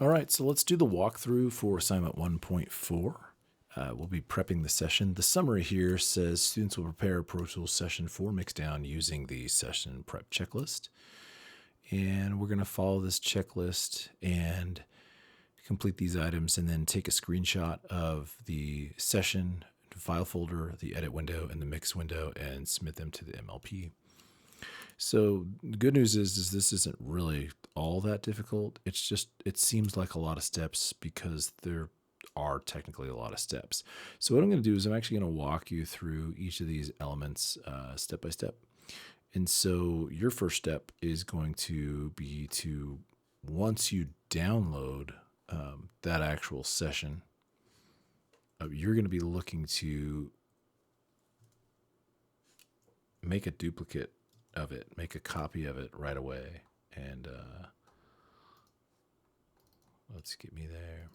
All right, so let's do the walkthrough for assignment 1.4. We'll be prepping the session. The summary here says students will prepare a Pro Tools session for Mixdown using the session prep checklist. And we're going to follow this checklist and complete these items and then take a screenshot of the session file folder, the edit window, and the mix window and submit them to the MLP. So the good news is this isn't really all that difficult. It's just, it seems like a lot of steps because there are technically a lot of steps. So what I'm going to do is I'm actually going to walk you through each of these elements step by step. And so your first step is going to be to, once you download that actual session, you're going to be looking to make a duplicate of it, make a copy of it right away. And let's get me there.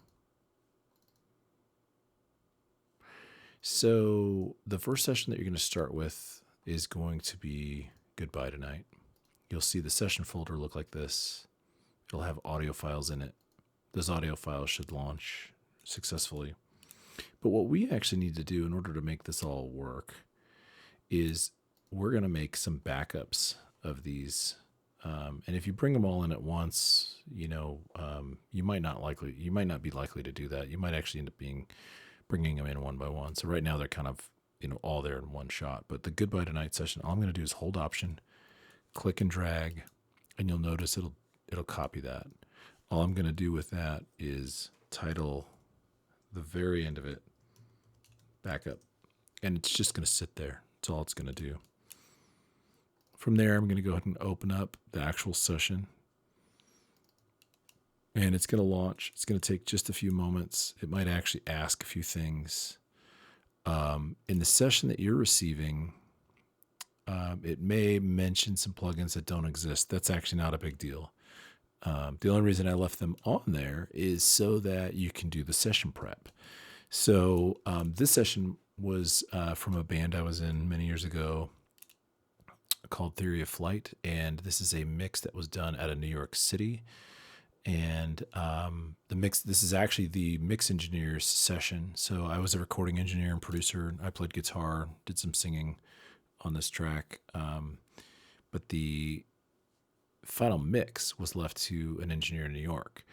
So the first session that you're going to start with is going to be Goodbye Tonight. You'll see the session folder look like this. It'll have audio files in it. Those audio files should launch successfully. But what we actually need to do in order to make this all work is we're going to make some backups of these. And if you bring them all in at once, you might not be likely to do that. You might actually end up bringing them in one by one. So right now they're kind of, all there in one shot. But the Goodbye Tonight session, all I'm going to do is hold Option, click and drag, and you'll notice it'll copy that. All I'm going to do with that is title the very end of it Backup, and it's just going to sit there. That's all it's going to do. From there, I'm going to go ahead and open up the actual session, and it's going to launch. It's going to take just a few moments. It might actually ask a few things. In the session that you're receiving, it may mention some plugins that don't exist. That's actually not a big deal. The only reason I left them on there is so that you can do the session prep. So this session was from a band I was in many years ago called Theory of Flight, and this is a mix that was done out of New York City. And this is actually the mix engineer's session. So I was a recording engineer and producer. I played guitar, did some singing on this track. But the final mix was left to an engineer in New York.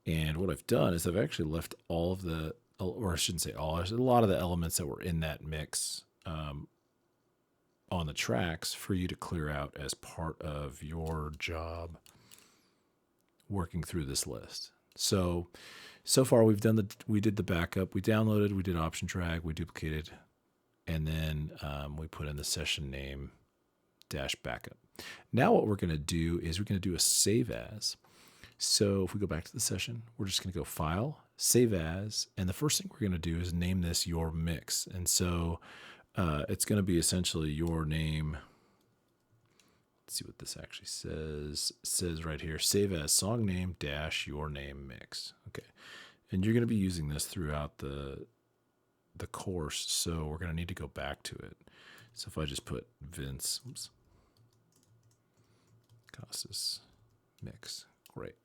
And what I've done is I've actually left all of the, or I shouldn't say all, there's a lot of the elements that were in that mix on the tracks for you to clear out as part of your job working through this list. So far we did the backup, we downloaded, we did option drag, we duplicated, and then we put in the session name -backup. Now what we're going to do is we're going to do a save as. So if we go back to the session, we're just going to go File, Save As, and the first thing we're going to do is name this Your Mix. And so it's going to be essentially your name. Let's see what this actually says. It says right here, save as song name - your name mix. Okay. And you're going to be using this throughout the course. So we're going to need to go back to it. So if I just put Vince, Casas mix, great.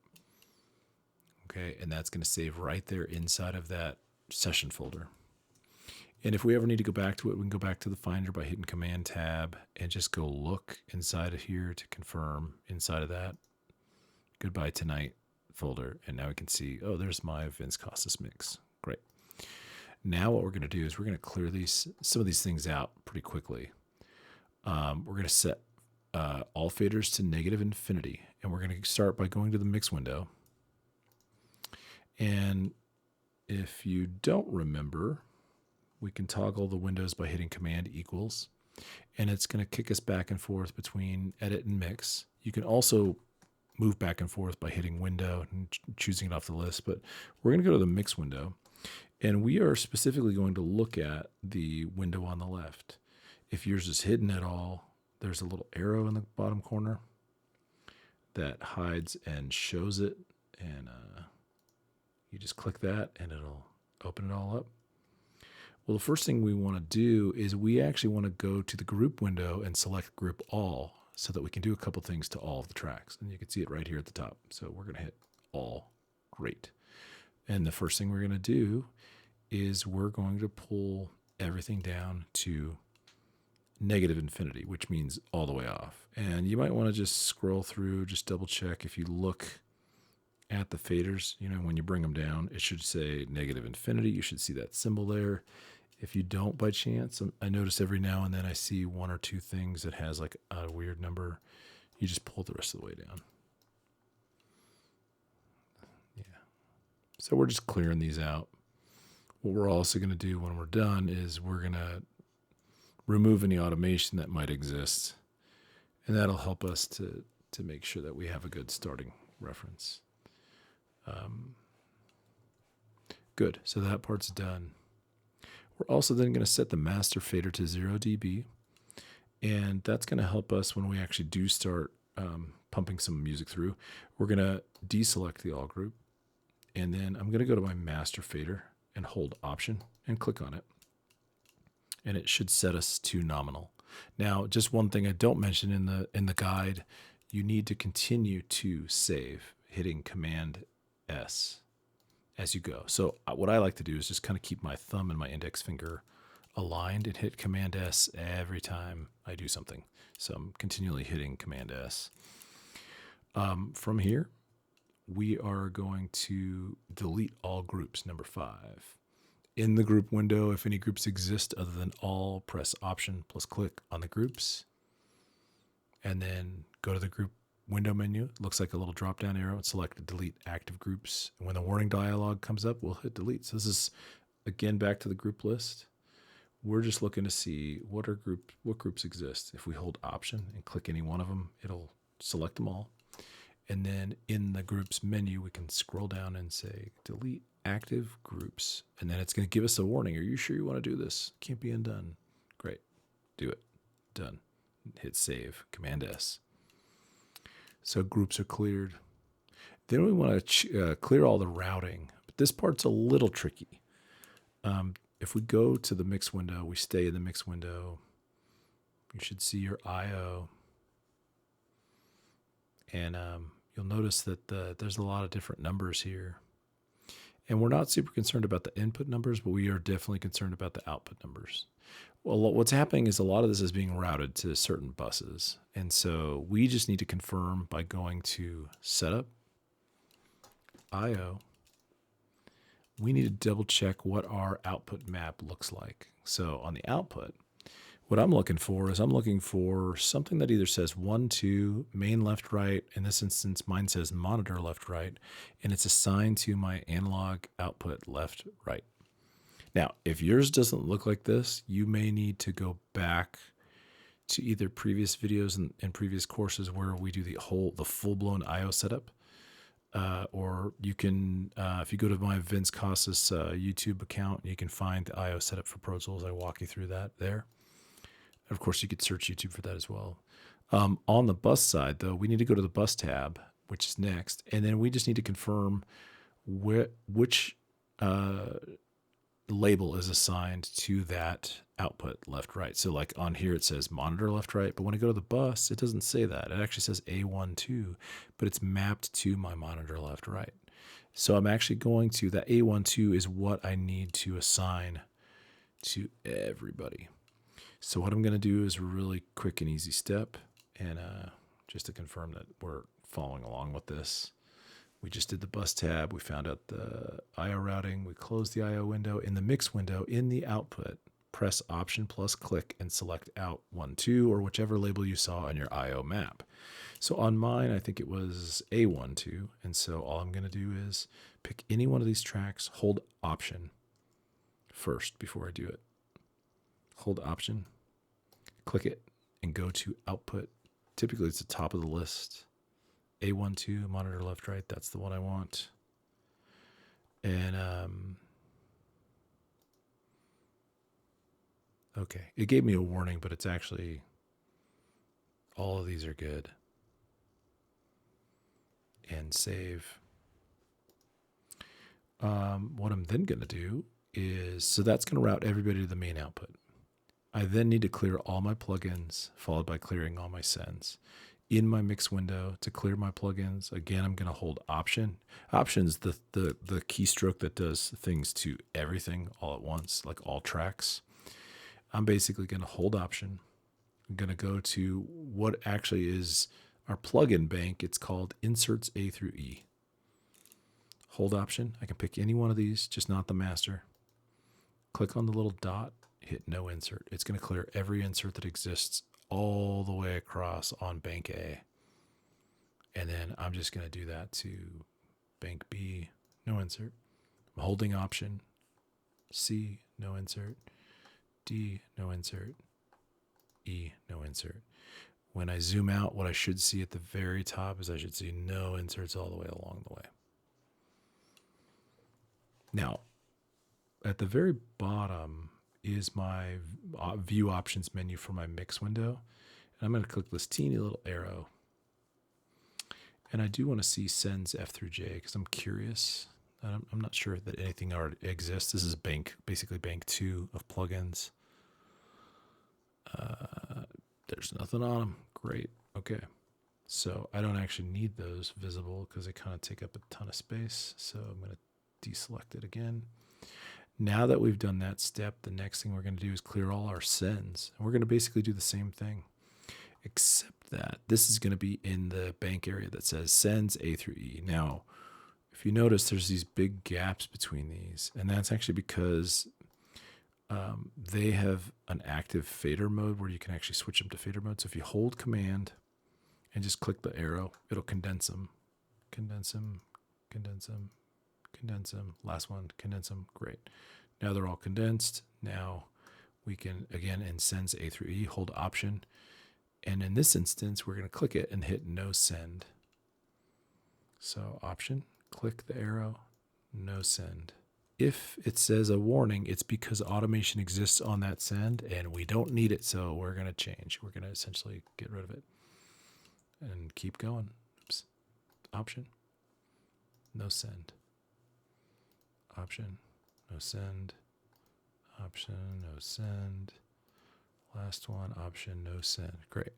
Okay. And that's going to save right there inside of that session folder. And if we ever need to go back to it, we can go back to the Finder by hitting Command Tab and just go look inside of here to confirm inside of that Goodbye Tonight folder. And now we can see, oh, there's my Vince Casas mix. Great. Now what we're going to do is we're going to clear some of these things out pretty quickly. We're going to set all faders to -infinity. And we're going to start by going to the mix window. And if you don't remember, we can toggle the windows by hitting Command equals, and it's going to kick us back and forth between edit and mix. You can also move back and forth by hitting window and choosing it off the list, but we're going to go to the mix window, and we are specifically going to look at the window on the left. If yours is hidden at all, there's a little arrow in the bottom corner that hides and shows it, and you just click that and it'll open it all up. Well, the first thing we want to do is we actually want to go to the group window and select group all so that we can do a couple things to all of the tracks. And you can see it right here at the top. So we're going to hit all. Great. And the first thing we're going to do is we're going to pull everything down to negative infinity, which means all the way off. And you might want to just scroll through, just double check. If you look at the faders, when you bring them down, it should say negative infinity. You should see that symbol there. If you don't by chance, I notice every now and then I see one or two things that has like a weird number. You just pull the rest of the way down. Yeah. So we're just clearing these out. What we're also going to do when we're done is we're going to remove any automation that might exist. And that'll help us to make sure that we have a good starting reference. Good. So that part's done. We're also then going to set the master fader to 0 dB. And that's going to help us when we actually do start pumping some music through. We're going to deselect the all group. And then I'm going to go to my master fader and hold Option and click on it. And it should set us to nominal. Now, just one thing I don't mention in the guide, you need to continue to save, hitting Command S as you go. So what I like to do is just kind of keep my thumb and my index finger aligned and hit Command S every time I do something. So I'm continually hitting Command S. From here, we are going to delete all groups, number 5. In the group window, if any groups exist other than all, press Option plus click on the groups. And then go to the group window menu. It looks like a little drop-down arrow and select Delete Active Groups. And when the warning dialog comes up, we'll hit Delete. So this is, again, back to the group list. We're just looking to see what groups exist. If we hold Option and click any one of them, it'll select them all. And then in the groups menu, we can scroll down and say Delete Active Groups. And then it's going to give us a warning. Are you sure you want to do this? Can't be undone. Great. Do it. Done. Hit Save. Command S. So groups are cleared. Then we want to clear all the routing. But this part's a little tricky. If we go to the mix window, we stay in the mix window. You should see your I/O. And you'll notice that there's a lot of different numbers here. And we're not super concerned about the input numbers, but we are definitely concerned about the output numbers. Well, what's happening is a lot of this is being routed to certain buses. And so we just need to confirm by going to Setup, I/O. We need to double check what our output map looks like. So on the output, what I'm looking for is I'm looking for something that either says 1, 2, main left, right. In this instance, mine says monitor left, right. And it's assigned to my analog output left, right. Now, if yours doesn't look like this, you may need to go back to either previous videos and previous courses where we do the full-blown I/O setup. Or you can, if you go to my Vince Casas YouTube account, you can find the I/O setup for Pro Tools. I walk you through that there. And of course, you could search YouTube for that as well. On the bus side, though, we need to go to the bus tab, which is next. And then we just need to confirm which label is assigned to that output left, right. So like on here, it says monitor left, right. But when I go to the bus, it doesn't say that. It actually says A12, but it's mapped to my monitor left, right. So I'm actually going to, that A12 is what I need to assign to everybody. So what I'm going to do is a really quick and easy step. And just to confirm that we're following along with this, we just did the bus tab. We found out the I/O routing. We closed the I/O window. In the mix window, in the output, press Option plus click and select out 1, 2, or whichever label you saw on your I/O map. So on mine, I think it was A12. And so all I'm going to do is pick any one of these tracks, hold Option first before I do it. Hold Option, click it, and go to output. Typically, it's the top of the list. A12, monitor left, right. That's the one I want. And, okay. It gave me a warning, but it's actually, all of these are good. And save. What I'm then going to do is, so that's going to route everybody to the main output. I then need to clear all my plugins, followed by clearing all my sends. in my mix window to clear my plugins. Again, I'm going to hold Option. Option is the keystroke that does things to everything all at once, like all tracks. I'm basically going to hold Option. I'm going to go to what actually is our plugin bank. It's called Inserts A through E. Hold Option. I can pick any one of these, just not the master. Click on the little dot, hit No Insert. It's going to clear every insert that exists all the way across on bank A. And then I'm just going to do that to bank B, no insert. I'm holding Option. C, no insert. D, no insert. E, no insert. When I zoom out, what I should see at the very top is I should see no inserts all the way along the way. Now, at the very bottom is my view options menu for my mix window. And I'm going to click this teeny little arrow. And I do want to see sends F through J because I'm curious. I'm not sure that anything already exists. This is basically bank 2 of plugins. There's nothing on them. Great. Okay. So I don't actually need those visible because they kind of take up a ton of space. So I'm going to deselect it again. Now that we've done that step, the next thing we're going to do is clear all our sends. And we're going to basically do the same thing, except that this is going to be in the bank area that says sends A through E. Now, if you notice, there's these big gaps between these, and that's actually because they have an active fader mode where you can actually switch them to fader mode. So if you hold Command and just click the arrow, it'll condense them, condense them, condense them, condense them. Last one, condense them. Great. Now they're all condensed. Now we can, again, in sends A through E, hold Option. And in this instance, we're going to click it and hit no send. So Option, click the arrow, no send. If it says a warning, it's because automation exists on that send and we don't need it. So we're going to change. We're going to essentially get rid of it and keep going. Oops. Option, no send. Option, no send. Option, no send. Last one, Option, no send. Great.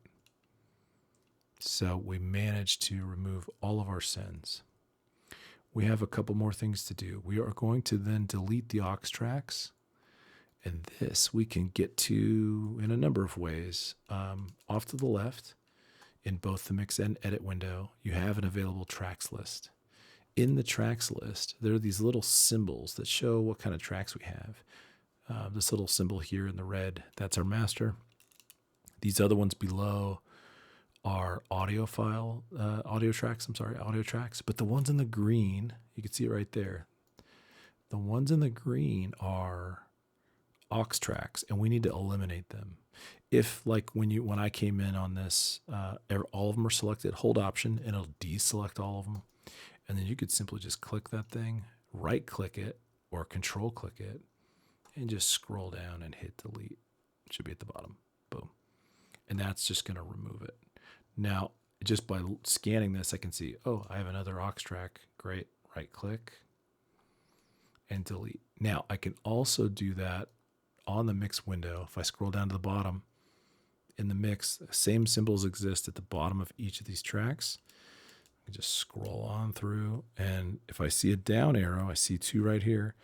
So we managed to remove all of our sends. We have a couple more things to do. We are going to then delete the aux tracks. And this we can get to in a number of ways. Off to the left, in both the mix and edit window, you have an available tracks list. In the tracks list, there are these little symbols that show what kind of tracks we have. This little symbol here in the red, that's our master. These other ones below are audio tracks. But the ones in the green, you can see it right there. The ones in the green are aux tracks, and we need to eliminate them. If, like when I came in on this, all of them are selected, hold Option, and it'll deselect all of them. And then you could simply just click that thing, right click it, or control click it, and just scroll down and hit delete. It should be at the bottom. Boom. And that's just going to remove it. Now, just by scanning this, I can see, oh, I have another aux track. Great. Right click and delete. Now, I can also do that on the mix window. If I scroll down to the bottom in the mix, the same symbols exist at the bottom of each of these tracks. I can just scroll on through. And if I see a down arrow, I see 2 right here.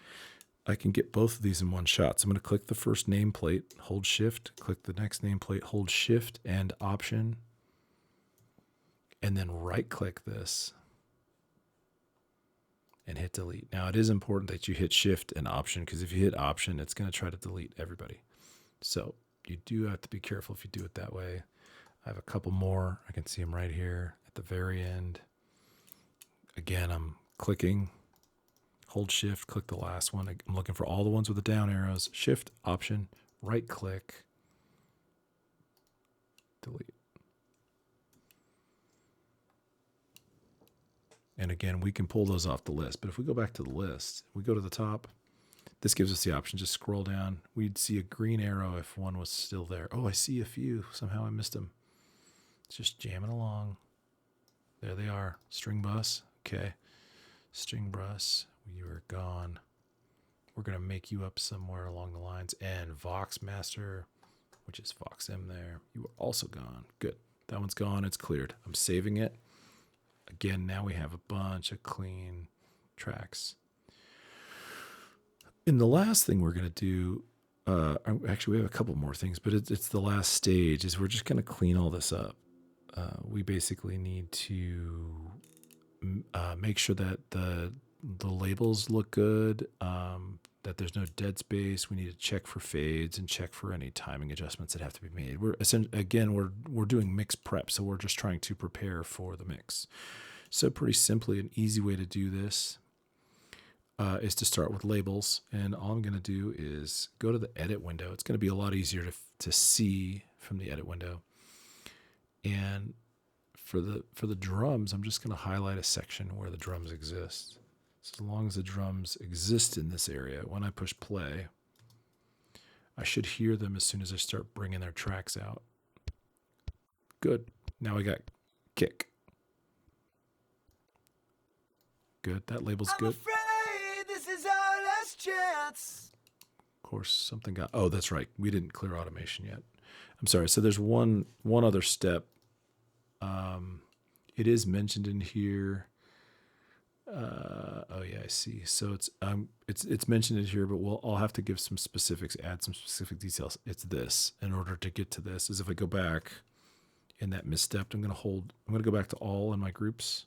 I can get both of these in one shot. So I'm going to click the first nameplate, hold Shift, click the next nameplate, hold Shift and Option, and then right click this and hit delete. Now it is important that you hit Shift and Option because if you hit Option, it's going to try to delete everybody. So you do have to be careful if you do it that way. I have a couple more. I can see them right here at the very end. Again, I'm clicking. Hold Shift, click the last one. I'm looking for all the ones with the down arrows. Shift, Option, right click, delete. And again, we can pull those off the list. But if we go back to the list, we go to the top, this gives us the option. Just scroll down. We'd see a green arrow if one was still there. Oh, I see a few. Somehow I missed them. It's just jamming along. There they are. String bus. Okay. String bus. You are gone. We're going to make you up somewhere along the lines. And Vox Master, which is Vox M there. You are also gone. Good. That one's gone. It's cleared. I'm saving it. Again, now we have a bunch of clean tracks. And the last thing we're going to do, actually, we have a couple more things, but it's the last stage, is we're just going to clean all this up. We basically need to make sure that the labels look good, that there's no dead space. We need to check for fades and check for any timing adjustments that have to be made. We're doing mix prep, so we're just trying to prepare for the mix. So pretty simply, an easy way to do this is to start with labels, and all I'm going to do is go to the edit window. It's going to be a lot easier to see from the edit window. And for the drums, I'm just going to highlight a section where the drums exist. So as long as the drums exist in this area, when I push play, I should hear them as soon as I start bringing their tracks out. Good. Now we got kick. Good. That label's good. I'm afraid this is our last chance. Of course, something got... Oh, that's right. We didn't clear automation yet. I'm sorry. So there's one other step. It is mentioned in here. Oh yeah, I see. So it's mentioned in here, but I'll have to give some specifics, add some specific details. It's this. In order to get to this, is if I go back in that misstep, I'm going to go back to all in my groups,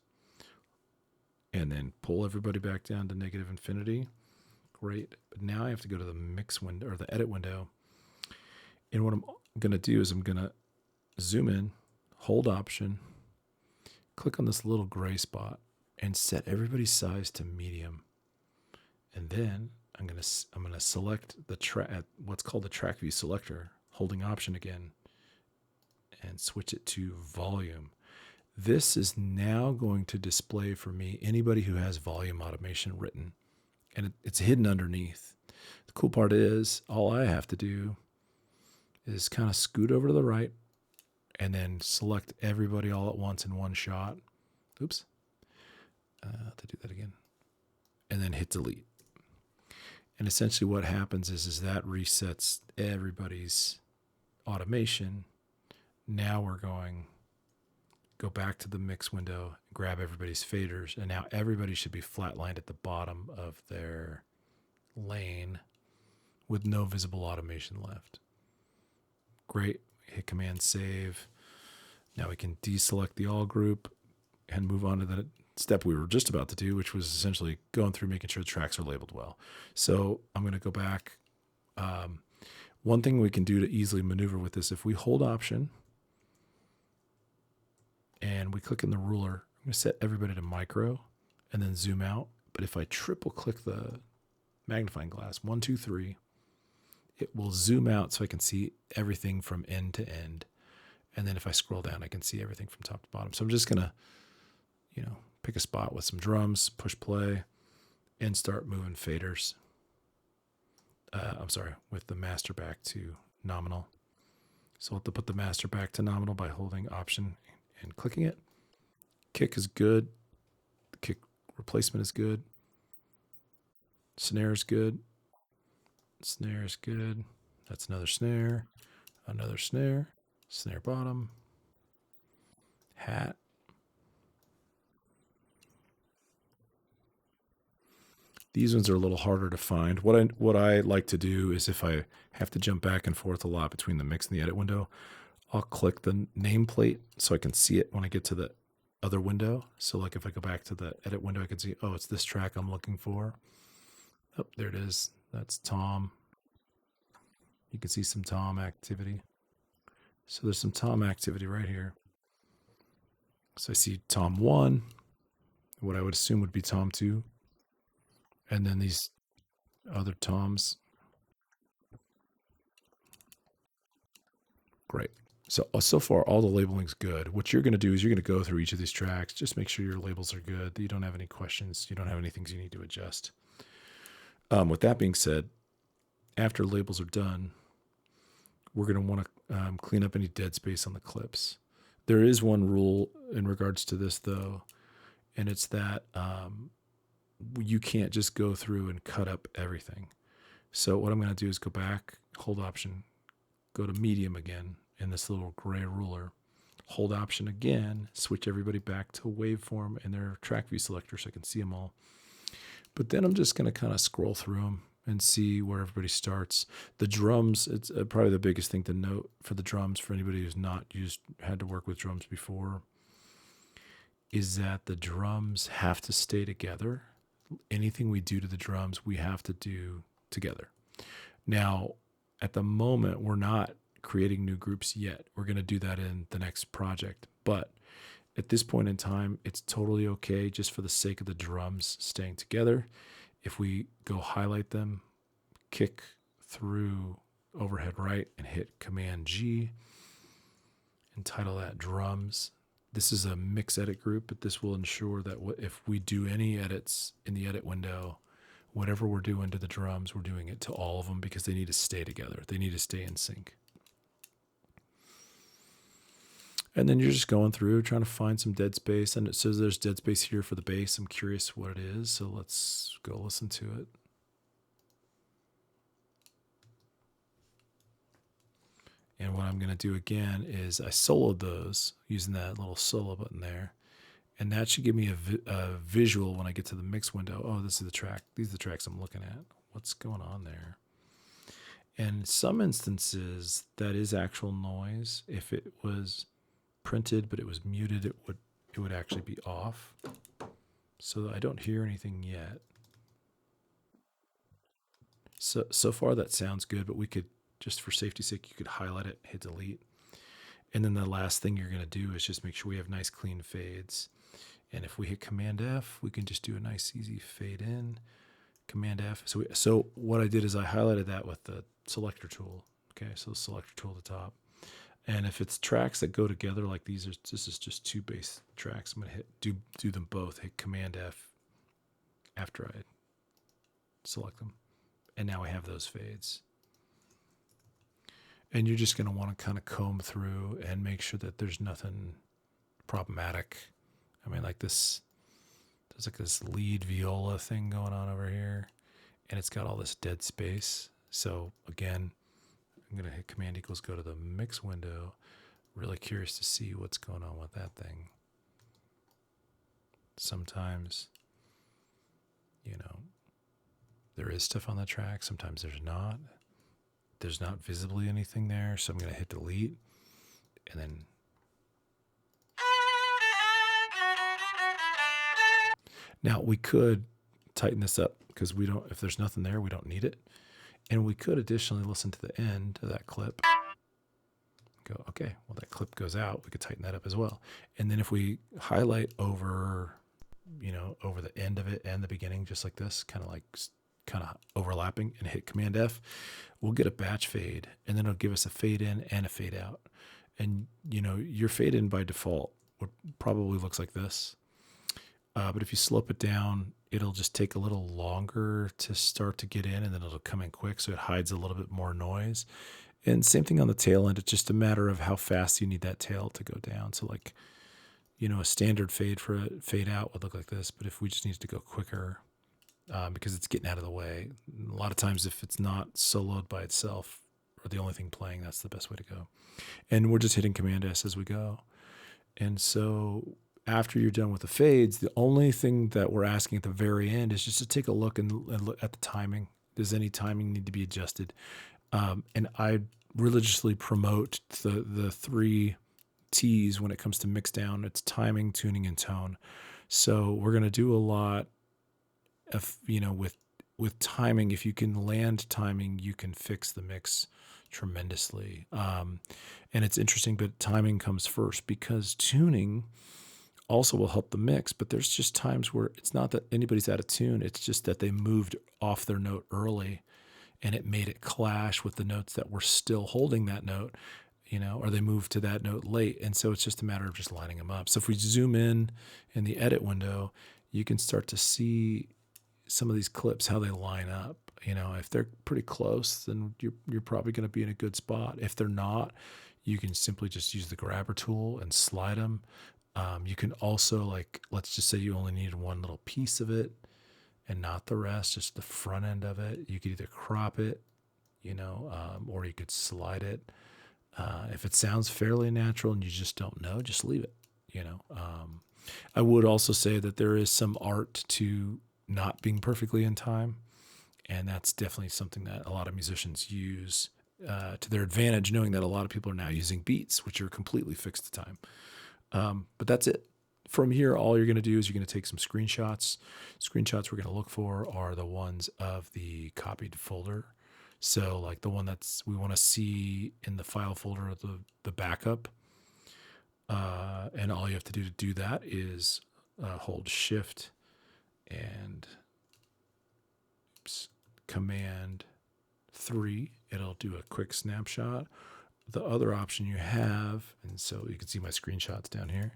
and then pull everybody back down to negative infinity. Great. But now I have to go to the mix window, or the edit window. And what I'm going to do is I'm going to zoom in, hold option, click on this little gray spot, and set everybody's size to medium. And then I'm going to select what's called the track view selector, holding option again, and switch it to volume. This is now going to display for me anybody who has volume automation written, and it's hidden underneath. The cool part is all I have to do is kind of scoot over to the right and then select everybody all at once in one shot. Oops. To do that again. And then hit delete. And essentially what happens is that resets everybody's automation. Now we're go back to the mix window, grab everybody's faders, and now everybody should be flatlined at the bottom of their lane with no visible automation left. Great. Hit Command Save. Now we can deselect the all group and move on to the step we were just about to do, which was essentially going through making sure the tracks are labeled well. So I'm going to go back. One thing we can do to easily maneuver with this, if we hold option and we click in the ruler, I'm going to set everybody to micro and then zoom out. But if I triple click the magnifying glass, 1, 2, 3, it will zoom out so I can see everything from end to end. And then if I scroll down, I can see everything from top to bottom. So I'm just going to, pick a spot with some drums, push play, and start moving faders. With the master back to nominal. So I'll have to put the master back to nominal by holding option and clicking it. Kick is good. The kick replacement is good. Snare is good. Snare is good. That's another snare. Another snare. Snare bottom. Hat. These ones are a little harder to find. What I like to do is if I have to jump back and forth a lot between the mix and the edit window, I'll click the nameplate so I can see it when I get to the other window. So like if I go back to the edit window, I can see, oh, it's this track I'm looking for. Oh, there it is. That's Tom. You can see some Tom activity. So there's some Tom activity right here. So I see Tom 1, what I would assume would be Tom 2. And then these other toms. Great. So far, all the labeling's good. What you're going to do is you're going to go through each of these tracks. Just make sure your labels are good, that you don't have any questions. You don't have any things you need to adjust. With that being said, after labels are done, we're going to want to clean up any dead space on the clips. There is one rule in regards to this, though, and it's that you can't just go through and cut up everything. So what I'm going to do is go back, hold option, go to medium again in this little gray ruler, hold Option again, switch everybody back to waveform in their track view selector so I can see them all. But then I'm just going to kind of scroll through them and see where everybody starts. The drums, it's probably the biggest thing to note for the drums, for anybody who's not had to work with drums before, is that the drums have to stay together. Anything we do to the drums, we have to do together. Now, at the moment, we're not creating new groups yet. We're going to do that in the next project. But at this point in time, it's totally okay, just for the sake of the drums staying together, if we go highlight them, kick through overhead right, and hit Command G, and title that drums. This is a mix edit group, but this will ensure that if we do any edits in the edit window, whatever we're doing to the drums, we're doing it to all of them, because they need to stay together. They need to stay in sync. And then you're just going through trying to find some dead space. And it says there's dead space here for the bass. I'm curious what it is, so let's go listen to it. And what I'm going to do again is I soloed those using that little solo button there. And that should give me a visual when I get to the mix window. Oh, this is the track. These are the tracks I'm looking at. What's going on there? And in some instances, that is actual noise. If it was printed but it was muted, it would actually be off. So I don't hear anything yet. So far that sounds good, but we could, just for safety's sake, you could highlight it, hit delete. And then the last thing you're going to do is just make sure we have nice clean fades. And if we hit Command F, we can just do a nice easy fade in. Command F. So what I did is I highlighted that with the selector tool. Okay, so the selector tool at the top. And if it's tracks that go together like these, this is just two bass tracks. I'm going to do them both. Hit Command F after I select them. And now we have those fades. And you're just going to want to kind of comb through and make sure that there's nothing problematic. I mean, like there's like this lead viola thing going on over here, and it's got all this dead space. So again, I'm going to hit Command equals, go to the mix window. Really curious to see what's going on with that thing. Sometimes, there is stuff on the track. Sometimes there's not. There's not visibly anything there. So I'm going to hit delete, and then now we could tighten this up, because if there's nothing there, we don't need it. And we could additionally listen to the end of that clip. Go, okay, well, that clip goes out. We could tighten that up as well. And then if we highlight over the end of it and the beginning, just like this, kind of overlapping, and hit Command F, we'll get a batch fade, and then it'll give us a fade in and a fade out. And, your fade in by default probably looks like this. But if you slope it down, it'll just take a little longer to start to get in, and then it'll come in quick, so it hides a little bit more noise. And same thing on the tail end. It's just a matter of how fast you need that tail to go down. So like, a standard fade for a fade out would look like this, but if we just need to go quicker, because it's getting out of the way, a lot of times if it's not soloed by itself or the only thing playing, that's the best way to go. And we're just hitting Command S as we go. And so after you're done with the fades, the only thing that we're asking at the very end is just to take a look and look at the timing. Does any timing need to be adjusted? And I religiously promote the 3 T's when it comes to mix down. It's timing, tuning, and tone. So we're going to do a lot of, with timing. If you can land timing, you can fix the mix tremendously. And it's interesting, but timing comes first, because tuning also will help the mix. But there's just times where it's not that anybody's out of tune. It's just that they moved off their note early, and it made it clash with the notes that were still holding that note, or they moved to that note late. And so it's just a matter of just lining them up. So if we zoom in the edit window, you can start to see some of these clips, how they line up. If they're pretty close, then you're probably going to be in a good spot. If they're not, you can simply just use the grabber tool and slide them. You can also, let's just say you only need one little piece of it and not the rest, just the front end of it. You could either crop it, or you could slide it. If it sounds fairly natural and you just don't know, just leave it. I would also say that there is some art to not being perfectly in time, and that's definitely something that a lot of musicians use to their advantage, knowing that a lot of people are now using beats, which are completely fixed to time. But that's it. From here, all you're going to do is you're going to take some screenshots. Screenshots we're going to look for are the ones of the copied folder. So like the one we want to see in the file folder of the backup. And all you have to do that is hold Shift and Command 3. It'll do a quick snapshot. The other option you have, and so you can see my screenshots down here.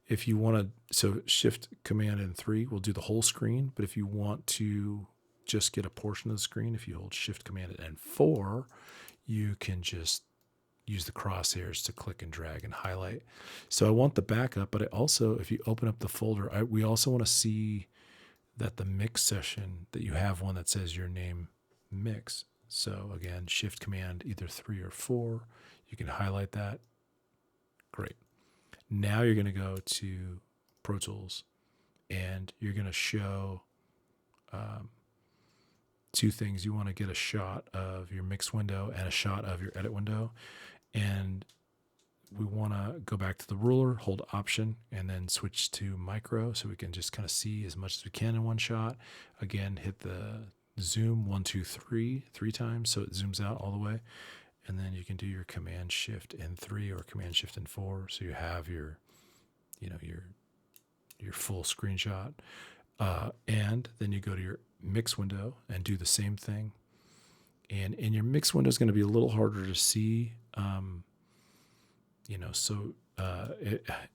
If you want to, so Shift, Command, and 3 will do the whole screen. But if you want to just get a portion of the screen, if you hold Shift, Command, and 4, you can just use the crosshairs to click and drag and highlight. So I want the backup, but I also, if you open up the folder, we also want to see that the mix session, that you have one that says your name mix. So again, Shift, Command, either 3 or 4. You can highlight that. Great. Now you're going to go to Pro Tools, and you're going to show two things. You want to get a shot of your mix window and a shot of your edit window. And we want to go back to the ruler, hold Option, and then switch to micro so we can just kind of see as much as we can in one shot. Again, hit the zoom 1, 2, 3 times so it zooms out all the way. And then you can do your Command Shift and 3 or Command Shift and 4, so you have your full screenshot. And then you go to your mix window and do the same thing. And in your mix window is going to be a little harder to see.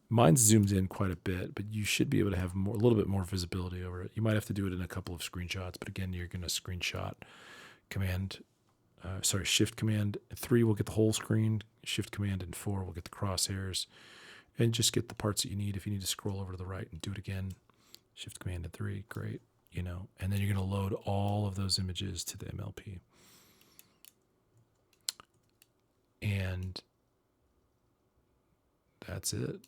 Mine zooms in quite a bit, but you should be able to have a little bit more visibility over it. You might have to do it in a couple of screenshots, but again, you're going to screenshot Shift Command 3 will get the whole screen. Shift Command and 4 will get the crosshairs, and just get the parts that you need. If you need to scroll over to the right and do it again, Shift Command and 3, great. And then you're going to load all of those images to the MLP. And that's it.